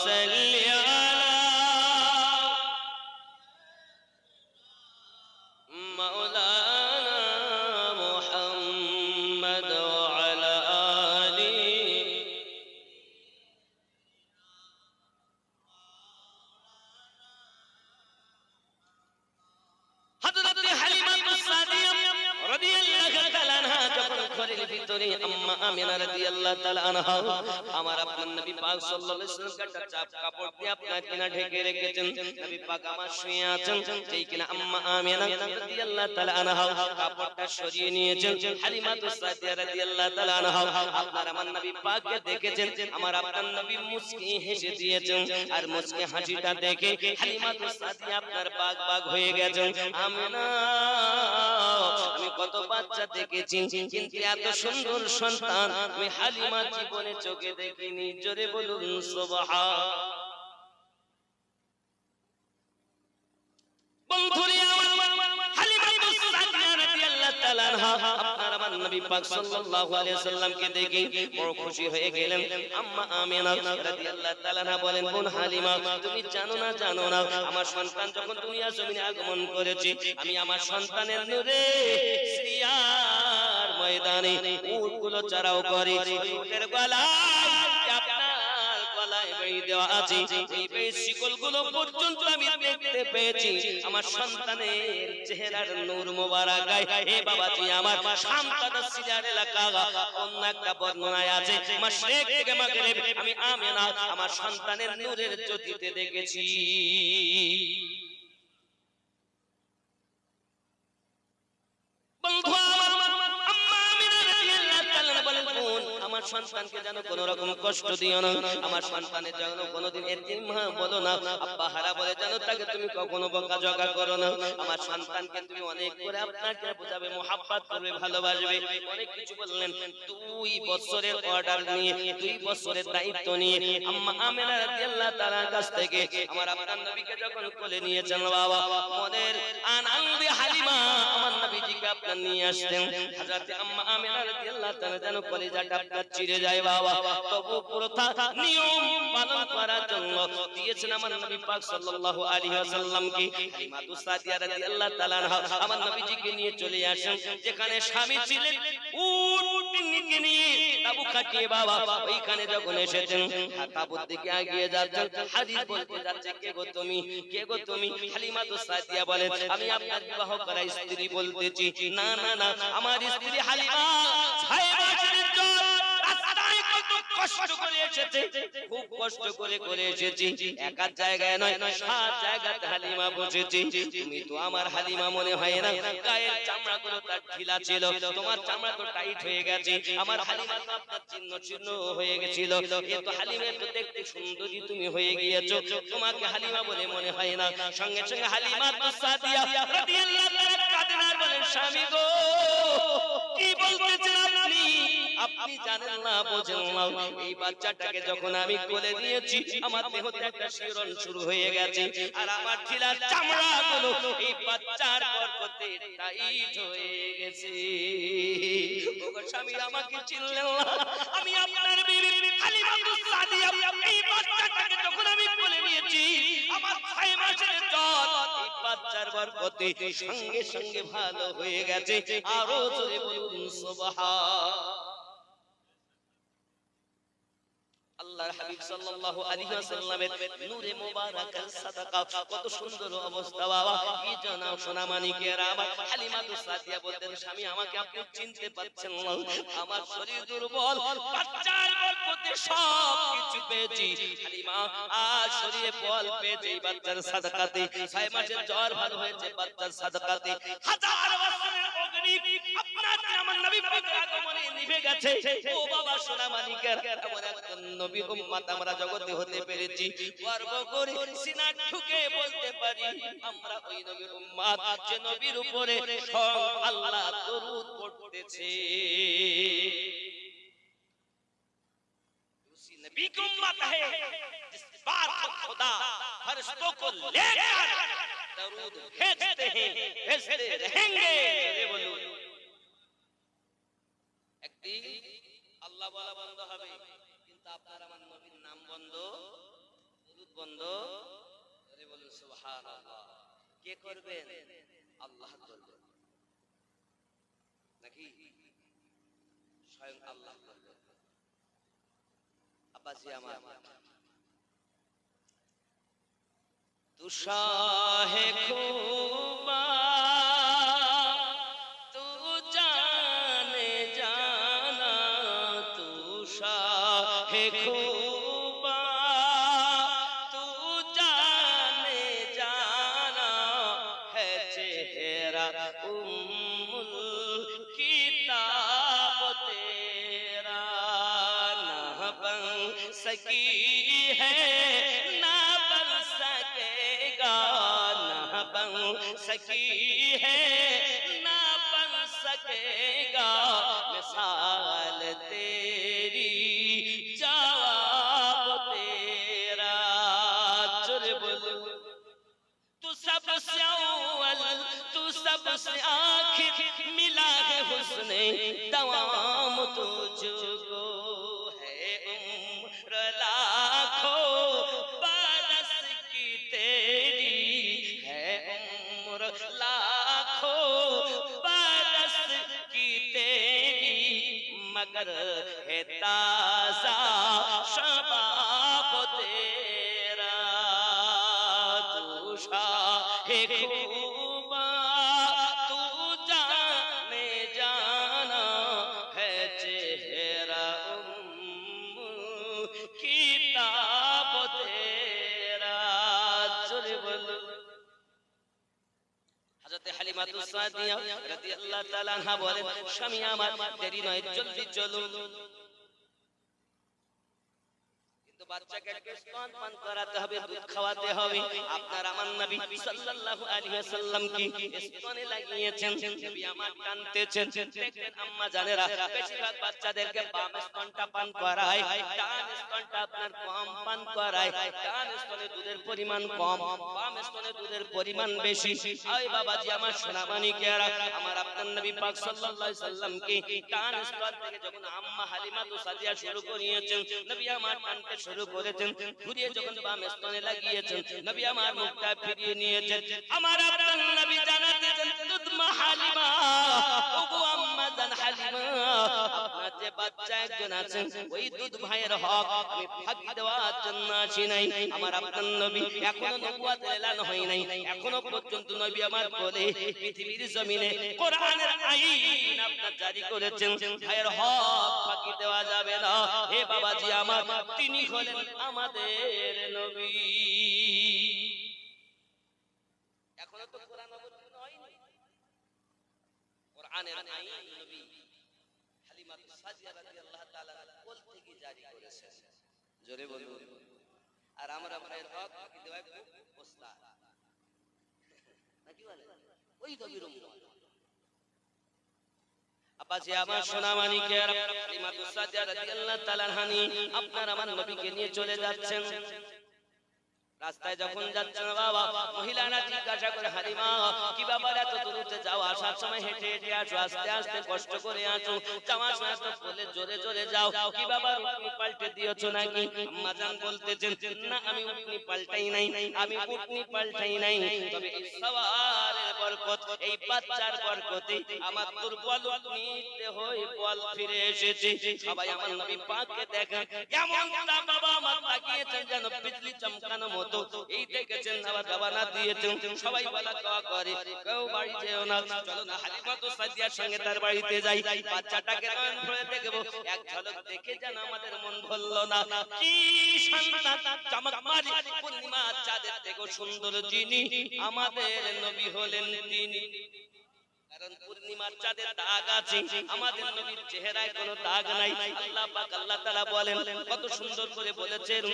সাল্লি আলা মাওলানা মুহাম্মদ ওয়া আলা আলি হযরত হালিমাতুস সাদিয়া রাদিয়াল্লাহু তাআলা আনহা যখন ঘরের ভিতরে আম্মা আমিনা রাদিয়াল্লাহু তাআলা আনহা আমার আপনার নবী পাক সাল্লাল্লাহু আলাইহি ওয়াসাল্লাম একটা চাপ কাপড় দিয়ে আপনার কিনা ঢেকে রেখেছেন। নবী পাক আমার শুয়ে আছেন, সেই কিনা আম্মা আমিনা রাদিয়াল্লাহু তাআলা আনহা কাপড়টা সরিয়ে নিয়েছেন। হালিমাতুস সাদিয়া রাদিয়াল্লাহু তাআলা আনহা আপনার আমার নবী পাককে দেখেছেন, আমার আপনার নবী মুস্কি হেসে দিয়েছেন। আর মুস্কি হাসিটা দেখে হালিমাতুস সাদিয়া আপনার বাগ বাগ হয়ে গেছেন। আমিনা আমি কত বাচ্চা দেখেছি কিন্তু এত সুন্দর সন্তান আমি হালিমা জীবনে চোখে দেখিনি। জোরে বলুন সুবহান। বন্ধুরে আমার হালিমাতুস সাদিয়া রাদিয়াল্লাহু তাআলা আনহা আপনার আমার নবী পাক সাল্লাল্লাহু আলাইহি ওয়াসাল্লামকে দেখে বড় খুশি হয়ে গেলেন। আম্মা আমিনা রাদিয়াল্লাহু তাআলা আনহা বলেন বোন হালিমা তুমি জানো না আমার সন্তান যখন দুনিয়া জমিনে আগমন করেছে আমি আমার সন্তানের নূরে সিরিয়ার ময়দানে উটগুলো চড়াও করে উটের গলায় আপনার গলায় বেড়ি দেওয়া আছে, এই বেড়ি শিকলগুলো পর্যন্ত আমি দেখতে পেয়েছি আমার সন্তানের চেহারার নূর মোবারক গায়। হে বাবাজি আমার শামতাদ সিরিয়ার এলাকা অন্য একটা বর্ণনায় আছে মাশরিক থেকে মাগরিব আমি আমিনা আমার সন্তানের নূরের জ্যোতিতে দেখেছি। বন্ধু আমার সন্তানকে যেন কোন রকম কষ্ট দিও না, আমার সন্তানের যেন কোনোদিন এতিম বলো না, আব্বা হারা বলে যেন তাকে তুমি কখনো বকাঝকা করো না। আমার সন্তানকে তুমি অনেক করে আপনাকে বোঝাবে, মোহাব্বত করবে, ভালোবাসবে। অনেক কিছু বললেন। 2 বছরের অর্ডার নিয়ে 2 বছরের দায়িত্ব নিয়ে আম্মা আমিনা রাদিয়াল্লাহু তাআলার কাছ থেকে আমার আপনার নবীকে যখন কোলে নিয়েছেন বাবা মনের আনন্দে হালিমা আমার নবীজিকে আপনার নিয়ে আসতেন। হযরত আম্মা আমিনা রাদিয়াল্লাহু তাআলা যেন কলিজাটা আপনার চিড়ে যায় বাবা, তবু প্রথা নিয়ম পালন করার জন্য দিয়েছেন আমার নবী পাক সাল্লাল্লাহু আলাইহি ওয়াসাল্লামকে। হালিমাতুস সাদিয়া রাদিয়াল্লাহু তাআলা আমার নবীজিকে নিয়ে চলে আসেন, যেখানে স্বামী ছিলেন উটকে নিয়ে তাবু খাটিয়ে বাবা ওইখানে যখন এসেছেন, তাবুর দিকে এগিয়ে যাচ্ছেন, হাদিস বলতে যাচ্ছে, কে গো তুমি, কে গো তুমি? হালিমাতুস সাদিয়া বলেন, আমি আপনার বিবাহ করা স্ত্রী বলতেছি। না না না, আমার স্ত্রী হালিমা 6 মাসের জল রাস্তায় কত কষ্ট করে এসেছে, খুব কষ্ট করে এসেছি, একার জায়গায় নয় 7 জায়গাতে হালিমা বসেছি। তুমি তো আমার হালিমা মনে হয় না, গায়ের চামড়াগুলো তার ঢিলা ছিল, তোমার চামড়া তো টাইট হয়ে গেছে, আমার হালিমা তো আপনার চিহ্ন চিহ্ন হয়ে গেছিল, এ তো হালিমা তো দেখতে সুন্দরী তুমি হয়ে গিয়েছো, তোমাকে হালিমা বলে মনে হয় না। সঙ্গে সঙ্গে হালিমাতুস সাদিয়া রাদিয়াল্লাহু তাআলা কাঁদেন আর বলেন, স্বামী গো কি বলতেছেন আপনি? আপনি জানেন না, বোঝেন না, এই বাচ্চাটাকে যখন আমি কোলে নিয়েছি আমার দেহতে একটা শিহরণ শুরু হয়ে গেছে, আর আমার ঢিলার চামড়াগুলো এই বাচ্চার বরকতে টাইট হয়ে গেছে। ওগো স্বামী, আমাকে চিনলেন না, আমি আপনার বিবি হালিমাতুস সাদিয়া। এই বাচ্চাটাকে যখন আমি কোলে নিয়েছি আমার 6 মাসের জ্বর এই বাচ্চার বরকতে সঙ্গে সঙ্গে ভালো হয়ে গেছে। আরো জোরে বলুন সুবহান। আল্লাহর হাবিব সাল্লাল্লাহু আলাইহি ওয়াসাল্লামের নূরে মুবারাকার সাদাকা, কত সুন্দর অবস্থা বাবা। এই জানাও সোনা মানিকেরা, আমার হালিমাতুস সাদিয়া বলতেন, স্বামী আমাকে আপনি চিনতে পারছেন না, আমার শরীর দুর্বল, বাচ্চার বরকতে সব কিছু পেয়েছি। হালিমা আর শরীরে বল পেয়েছে এই বাচ্চার সাদাকাতে, 6 মাসের জ্বর ভালো হয়েছে বাচ্চার সাদাকাতে। হাজার বছরের অগ্নি আপনার আমার নবী পাকের আগমনে নিভে গেছে। ও বাবা সোনা মানিকেরা, এমন একজন নবী উম্মত আমরা জগতে হতে পেরেছি, গর্ব করে সিনা ঠুকে বলতে পারি আমরা ওই নবীর উম্মত যে নবীর উপরে সব আল্লাহ দরুদ পড়তেছে। उसी नबी की उम्मत है जिस बात को खुदा फरिश्तों को लेकर दरूद भेजते हैं, भेजते रहेंगे। चले बोलो, একদিন আল্লাহ বলা বন্ধ হবে, কিন্তু আপনার আমার নবীর নাম বন্ধ, দরুদ বন্ধ। আরে বলুন সুবহানাল্লাহ। কে করবেন? আল্লাহ করবেন, নাকি স্বয়ং আল্লাহ করবেন? আব্বাজি আমার, তু শাহে খুবা তু জানে জানা, তু শাহে খুবা তু জানে জানা, है चेहरा उम्मुल किताब तेरा, ना बन सकी है ना बन सकेगा, ना बन सकी है ना बन सकेगा, मिसाल तेरी जवाब तेरा। जुर बोलो, तू सबसे अव्वल तू सबसे आखिर, मिला है हुस्ने तमाम तुझको, है उम्र लाखों बरस की तेरी, है उम्र लाखों बरस की तेरी, मगर है ताज़ा शबाब तेरा। तू शाहे खूबा तू जाने जाना, है चेहरा किताब तेरा। जोरे बोलो। হযরত হালিমাতুস সাদিয়া রাদিয়াল্লাহু তাআলা আনহা বলেন, স্বামী আমার দেরি নয়, জলদি চলুন। কিন্তু কিন্তু বাচ্চাকে একটু স্তন পান করাতে হবে, দুধ খাওয়াতে হবে। আপনার আমার নবী সাল্লাল্লাহু আলাইহি ওয়াসাল্লাম কি স্তনে লাগিয়েছেন, নবী আমার টানতেছেন। দেখবেন আম্মা জানেরা বেশিরভাগ বাচ্চাদেরকে বাম স্তনটা পান করায়, ডান স্তনটা আপনার কম পান করায়। ডান স্তনে দুধের পরিমাণ কম, বাম স্তনে দুধের পরিমাণ বেশি। আয় বাবাজি আমার সোনামানিকেরা, আমার আপনার নবী পাক সাল্লাল্লাহু আলাইহি ওয়াসাল্লাম কি ডান স্তন থেকে যখন আম্মা হালিমা তো সাদিয়া শুরু করিয়েছেন, নবী আমার টানতে শুরু করেছেন। ঘুরিয়ে যখন বাম স্তনে লাগিয়েছেন, নবী আমার মুখটা ফিরিয়ে নিয়েছেন। আমার আপনার নবী জানাতেছেন, দুধ মা হালিমা, ওগো আম্মা জান হালিমা, আপনার যে বাচ্চা একজন আছেন ওই দুধ ভাইয়ের হক আমি ফাঁকি দেওয়ার জন্য আসি নাই। আমার আপনার নবী এখনো নবুয়ত এলান হয় নাই, এখনো পর্যন্ত নবী আমার বলে পৃথিবীর জমিনে কোরআনের আইন আপনার জারি করেছেন, ভাইয়ের হক ফাঁকি দেওয়া যাবে না। হে বাবাজি আমার, তিনি হলেন আমাদের নবী। এখনো তো কোরআন অবতীর্ণ হয়নি, কোরআনের আইন নবী হালিমা সাদিয়া রাদিয়াল্লাহু তাআলা কোল থেকে জারি করেছেন। জোরে বলুন। আর আমরা ভাইয়ের হক ফাঁকি দেওয়ায় খুব ওস্তাদ নাকি বলে, ওই নবীর উম্মত। আব্বাজি আমার সোনামানিকের, হালিমা সাদিয়া রাদিয়াল্লাহু তাআলা আনহা আপনার আমার নবীকে নিয়ে চলে যাচ্ছেন। রাস্তায় যখন যাচ্ছেন বাবা, মহিলারা জিজ্ঞাসা করে, হালিমা কি ব্যাপার এত দূরতে যাও, আসার সময় হেঁটে হেঁটে আসো, আস্তে আস্তে কষ্ট করে আসো, যাওয়ার সময় তো বলে জোরে জোরে যাও, কি ব্যাপার উটনি পাল্টে দিয়েছো নাকি? আম্মা জান বলতেছেন, না আমি উটনি পাল্টাই নাই, আমি উটনি পাল্টাই নাই, তবে এই সওয়ারের বরকত, এই বাচ্চার বরকতে আমার দুর্বল উটনিতে হই বল ফিরে এসেছে। সবাই আমার নবী পাককে দেখেন, এমনটা বাবা আমার তাকিয়েছেন যেন বিজলি চমকানো মতো। এই দেখেছেন আবার রওনা দিয়েছেন, সবাই বলা দোয়া করে, কেউ বাড়ি যেও না, চলো না হালিমা তো সাদিয়ার সঙ্গে তার বাড়িতে যাই, বাচ্চাটাকে নয়ন ভরে দেখবো, এক ঝলক দেখে যেন আমাদের মন ভরলো না। কি সন্তান চমকমারি পূর্ণিমা চাঁদের থেকে সুন্দর যিনি, আমাদের নবী হলেন তিনি। কারণ পূর্ণিমার চাঁদের দাগ আছে, আমাদের নবীর চেহারায় কোনো দাগ নাই। আল্লাহ পাক আল্লাহ তাআলা বলেন, কত সুন্দর করে বলেছেন,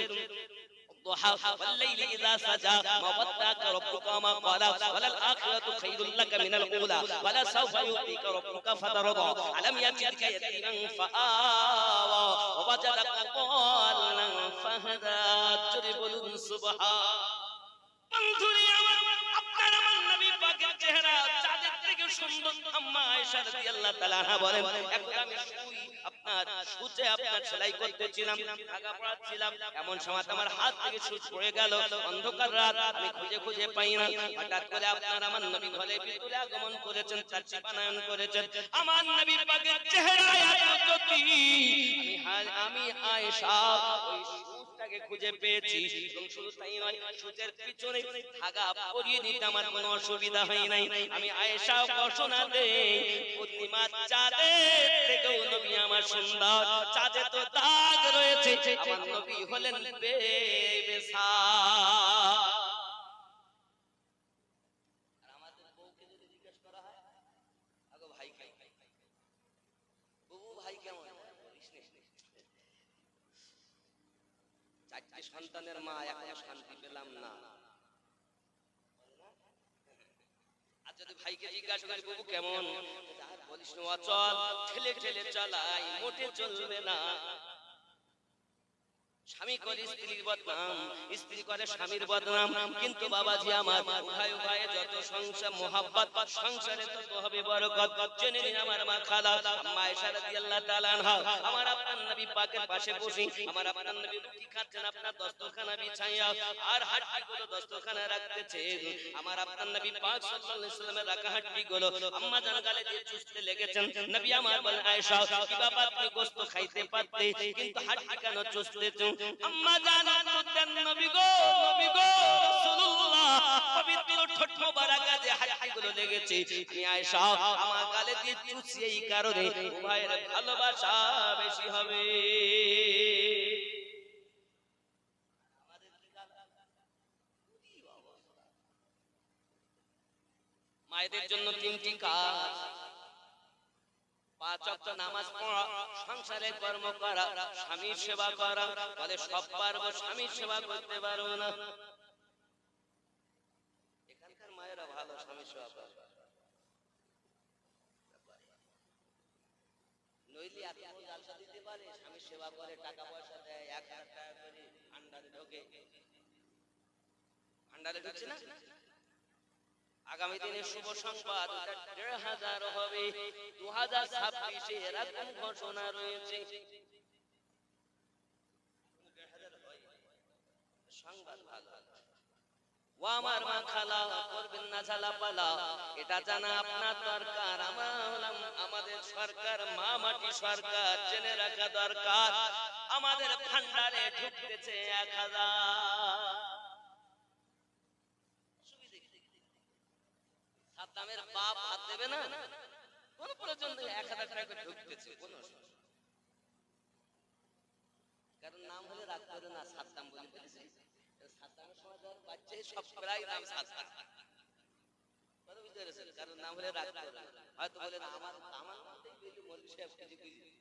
والضحى والليل إذا سجى ما ودعك ربك وما قلى وللآخرة خير لك من الأولى ولسوف يعطيك ربك فترضى ألم يجدك يتيما فآوى ووجدك ضالا فهدى بولن سبحان বন্ধুরে আমার, আপনার আমার নবী পাকের চেহারা চাঁদের থেকে সুন্দর। আম্মা আয়েশা রাদিয়াল্লাহু তাআলা আনহা বলেন, একবার আমি আপনার সুচে আপনার সেলাই করতেছিলাম, ধাগা পড়াচ্ছিলাম, এমন সময় আমার হাত থেকে সুচ পড়ে গেল। অন্ধকার রাত, আমি খুঁজে খুঁজে পাই না। হঠাৎ করে আপনার আমার নবী ঘরের ভিতরে আগমন করেছেন, চাচি বানায়ন করেছেন। আমার নবী পাকের চেহারায় এত জ্যোতি, আমি আয়েশা ওই সুচটাকে খুঁজে পেয়েছি। এবং শুধু তাই নয়, সুচের পিছনে ধাগা পরিয়ে দিতে আমার কোনো অসুবিধা হয় নাই। আমি আয়েশা ঘোষণা দেই, পূর্ণিমার চাঁদের থেকেও নবী আমার সুন্দর, চাঁদে তো দাগ রয়েছে, আমার নবী হলেন বেমিসাল। আর আমাদের বউকে যদি জিজ্ঞেস করা হয়, আগো ভাই কেমন, বউ ভাই কেমন, চারটি সন্তানের মা, এখনো শান্তি পেলাম না। আর যদি ভাইকে জিজ্ঞাসা করি, বাবু কেমন, বলিস না অচল, ঠেলে ঠেলে চালাই, মোটে চলবে না। স্বামী করে স্ত্রীর বদনাম, স্ত্রী করে স্বামীর বদনাম, কিন্তু বাবাজি আমার উভয় উভয়ে যত সংসার মোহাব্বত, সংসারে তত হবে বরকত। জেনে নিন আমার মা খালা আম্মা আয়েশা রাদিয়াল্লাহু তাআলা আনহা, আমার আপনার নবী পাকের পাশে বসে, আমার আপনার নবী রুটি খাচ্ছেন, আপনার দস্তরখানা বিছাইয়া, আর হাড্ডিগুলো দস্তরখানা রাখতেছে। আমার আপনার নবী পাক সাল্লাল্লাহু আলাইহি ওয়াসাল্লামের রাখা হাড্ডিগুলো আম্মা জান গালে দিয়ে চুষতে লেগেছেন। নবী আমার বলেন, আয়েশা কি বাবা তুমি গোশত খাইতে পারতে, কিন্তু হাড্ডি কেন চুষতেছো? আম্মা জান বলতেন, নবী গো রাসূলুল্লাহ, পবিত্র ঠোঁট মোবারকা যে হাড্ডিগুলো লেগেছে, আমি আয়েশা আমার গালে দিয়ে চুষি, এই কারণে উভয়ের ভালোবাসা বেশি হবে। মায়েদের জন্য তিনটি কাজ, পাঁচ ওয়াক্ত নামাজ পড়া, সংসারে কর্ম করা, স্বামীর সেবা করা। বলে সব পারবো, স্বামীর সেবা করতে পারবো না। এখানকার মায়েরা ভালো, স্বামীর সেবা করে। নইলে এত জালসা দিতে পারে, স্বামীর সেবা করে, টাকা পয়সা দেয়, 1000 টাকা করে ভান্ডারে ঢোকে। ভান্ডারে ঢুকছে না? আগামী দিনে শুভ সংবাদ 1500 হবে, 2026 এরকম ঘোষণা রয়েছে। সংবাদ ভালো। ও আমার মা খালা, করবেন না ঝালাপালা, এটা জানা আপনার দরকার। আমরা হলাম আমাদের সরকার, মা মাটি সরকার, জেনে রাখা দরকার। আমাদের ভান্ডারে ঢুকতেছে 1000। সাদ্দামের বাপ হাত দেবে না, কোন প্রয়োজন নেই। 1000 টাকা করে ঢুকতেছে, কোন কারণ নাম হলে রাগ করে না, সাদ্দাম বলে ফেলেছে। সাদ্দামের সময় যার বাচ্চা সব প্রায় নাম সাদ্দাম, কথা বুঝতে পেরেছেন? কারণ নাম হলে রাগ করে না, হয়তো বলে না আমার নামটাই বলি, মৌলভী সাহেব কিছু বুঝি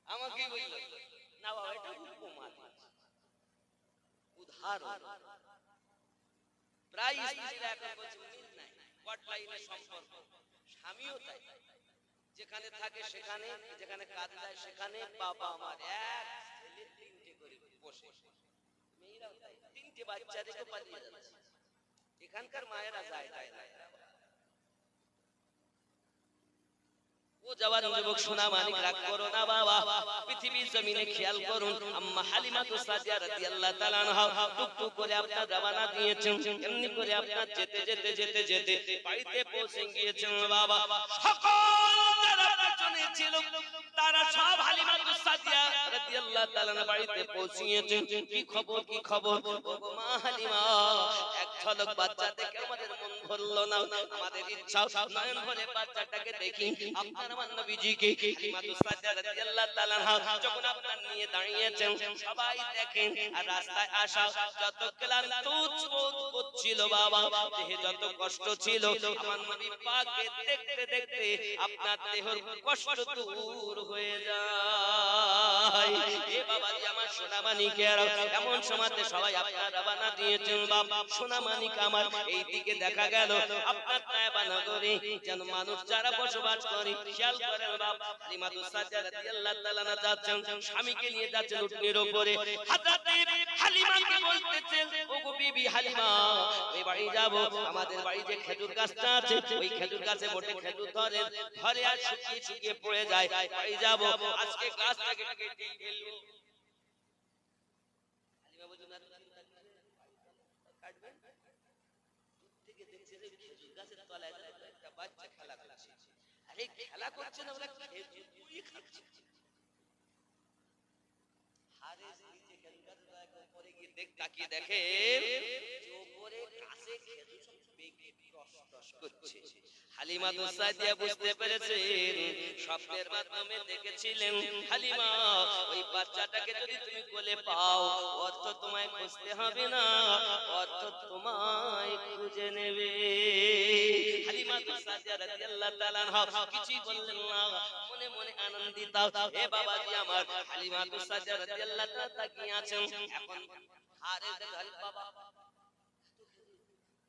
আমাকেই বলল না। বাবা এটা উপমান, উদাহরণ। প্রায় স্ত্রীরা এখন বলছে মিল নাই, কট লাইনের সম্পর্ক। স্বামীও তাই, যেখানে থাকে সেখানে, যেখানে কাজ যায় সেখানে বাবা আমার এক ছেলে 3টে করে বসে, মেয়েরাও তাই, 3টে বাচ্চা রেখে পালিয়ে যাচ্ছে। এখানকার মায়েরা যায় না। ও জওয়ান যুবক সোনা মানিক, রাগ করো না বাবা। পৃথিবীর জমিনে খেয়াল করুন, আম্মা হালিমাতু সাদিয়া রাদিয়াল্লাহু তাআলা আনহা টুকটুক করে আপনার রওনা দিয়েছেন। এমনি করে আপনার যেতে বাড়িতে পৌঁছে গিয়েছেন বাবা। সকল যারা পেছনে ছিল তারা সব হালিমাতু সাদিয়া রাদিয়াল্লাহু তাআলা আনহা বাড়িতে পৌঁছিয়েছেন। কি খবর ও মা হালিমা, এক ঝলক বাচ্চা দেখে আমাদের মন ভরলো না, আমাদের ইচ্ছা নয়ন ভরে বাচ্চাটাকে দেখি। আপনার আমার নবীজিকে হালিমাতু সাদিয়া রাদিয়াল্লাহু তাআলা আনহা যখন আপনার নিয়ে দাঁড়িয়েছেন, সবাই দেখেন। আর রাস্তায় আসা যত ক্লান্ত বোধ করছিল বাবা, দেহে যত কষ্ট ছিল, আমার নবী পাককে দেখতে দেখতে আপনার দেহের কষ্ট দূর হয়ে যায়। এ বাবাজি আমার সোনা মানিকেরা, এমন সময়তে সবাই আপনার রওনা দিয়েছেন বাবা। সোনা মানিক আমার, এই দিকে দেখা গেল আপনার তায়েবা নগরে যেন মানুষ যারা বসবাস করে, খেয়াল করেন বাবা। হালিমাতু সাদিয়া রাদিয়াল্লাহু তাআলা আনহা যাচ্ছেন, স্বামীকে নিয়ে যাচ্ছেন উটনির উপরে। হযরত হালিমাকে বলতেছেন, ওগো বিবি হালিমা, ওই বাড়ি যাব, আমাদের বাড়ি যে খেজুর গাছটা আছে, ওই খেজুর গাছে মোটে খেজুর ধরে আর শুকিয়ে পড়ে যায়। বাড়ি যাব, আজকে গাছ থেকে কেটে ফেলবো। হালিমা বলছেন না, কাটবেন দূর থেকে দেখছে যে খেজুর গাছের তলায় একটা বাচ্চা খেলা করছে। আরে খেলা করছে না, ওরা খেজুরই খাচ্ছে। হারে নিচে খেজুর গাছের উপরে গিয়ে তাকিয়ে দেখে যে উপরে গাছে খেজুর সব পেকে রস করছে। হালিমাতু সাদিয়া বুঝতে পেরেছেন, স্বপ্নের মাধ্যমে দেখেছিলেন হালিমা, ওই বাচ্চাটাকে যদি তুমি কোলে পাও, অর্থ তোমায় খুঁজতে হবে না, অর্থ তোমায় খুঁজে নেবে। হালিমাতু সাদিয়া রাদিয়াল্লাহু তাআলা আনহা কিছুই বললেন না, মনে মনে আনন্দিত। হে বাবাজি আমার, হালিমাতু সাদিয়া রাদিয়াল্লাহু তাআলা তাকিয়ে আছেন। এখন হারে দেখেন বাবা,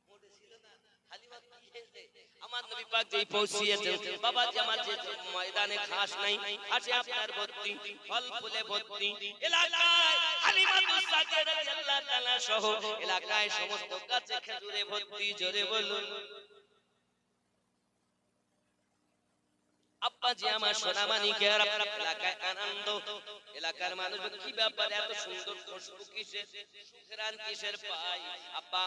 মোটে ছিল না। হালিমা কি হেসে, আমার নবী পাক যেই পৌঁছিয়েছেন, বাবাজি আমার যে ময়দানে ঘাস নাই, ঘাসে আপনার ভর্তি, ফল ফুলে ভর্তি। এলাকায় হালিমাতু সাদিয়া রাদিয়াল্লাহু তাআলা সহ এলাকায় সমস্ত গাছে খেজুরে ভর্তি। জোরে বলুন আব্বাজি আমার সোনা মানিকেরা, এলাকায় আনন্দ। এলাকার মানুষ কি ব্যাপার, এত সুন্দর খুশবু কিসের, সুঘ্রাণ কিসের পায়? আব্বা